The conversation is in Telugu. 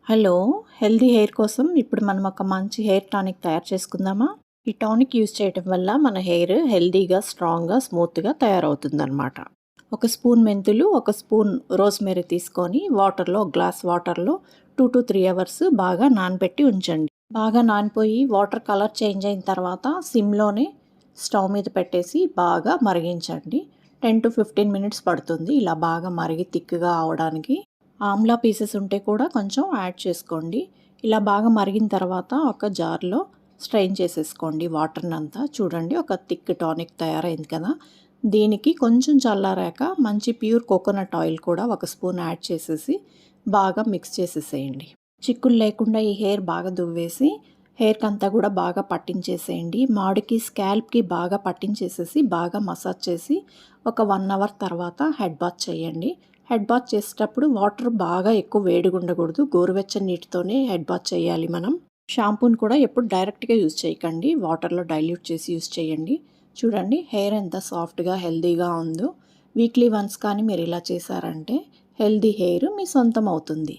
హలో! హెల్తీ హెయిర్ కోసం ఇప్పుడు మనం ఒక మంచి హెయిర్ టానిక్ తయారు చేసుకుందామా? ఈ టానిక్ యూజ్ చేయటం వల్ల మన హెయిర్ హెల్తీగా, స్ట్రాంగ్‌గా, స్మూత్‌గా తయారవుతుందనమాట. ఒక స్పూన్ మెంతులు, ఒక స్పూన్ రోస్‌మెరీ తీసుకొని గ్లాస్ వాటర్‌లో 2-3 అవర్స్ బాగా నానబెట్టి ఉంచండి. బాగా నానిపోయి వాటర్ కలర్ చేంజ్ అయిన తర్వాత సిమ్‌లోనే స్టవ్ మీద పెట్టేసి బాగా మరిగించండి. 10-15 మినిట్స్ పడుతుంది ఇలా బాగా మరిగి థిక్‌గా అవ్వడానికి. ఆమ్లా పీసెస్ ఉంటే కూడా కొంచెం యాడ్ చేసుకోండి. ఇలా బాగా మరిగిన తర్వాత ఒక జార్‌లో స్ట్రెయిన్ చేసేసుకోండి వాటర్‌నంతా. చూడండి ఒక థిక్ టానిక్ తయారైంది కదా! దీనికి కొంచెం చల్లారాక మంచి ప్యూర్ కోకోనట్ ఆయిల్ కూడా ఒక స్పూన్ యాడ్ చేసేసి బాగా మిక్స్ చేసేసేయండి. చిక్కులు లేకుండా ఈ హెయిర్ బాగా దువ్వేసి హెయిర్‌కంతా కూడా బాగా పట్టించేసేయండి. మాడికి, స్కాల్ప్‌కి బాగా పట్టించేసేసి బాగా మసాజ్ చేసి ఒక 1 అవర్ తర్వాత హెడ్ బాత్ చేయండి. హెడ్ బాత్ చేసేటప్పుడు వాటర్ బాగా ఎక్కువ వేడిగా ఉండకూడదు. గోరువెచ్చని నీటితోనే హెడ్ బాత్ చేయాలి మనం. షాంపూని కూడా ఎప్పుడు డైరెక్ట్‌గా యూజ్ చేయకండి. వాటర్‌లో డైల్యూట్ చేసి యూజ్ చేయండి. చూడండి హెయిర్ ఎంత సాఫ్ట్‌గా, హెల్తీగా ఉందో. వీక్లీ వన్స్ కానీ మీరు ఇలా చేశారంటే హెల్తీ హెయిర్ మీ సొంతం అవుతుంది.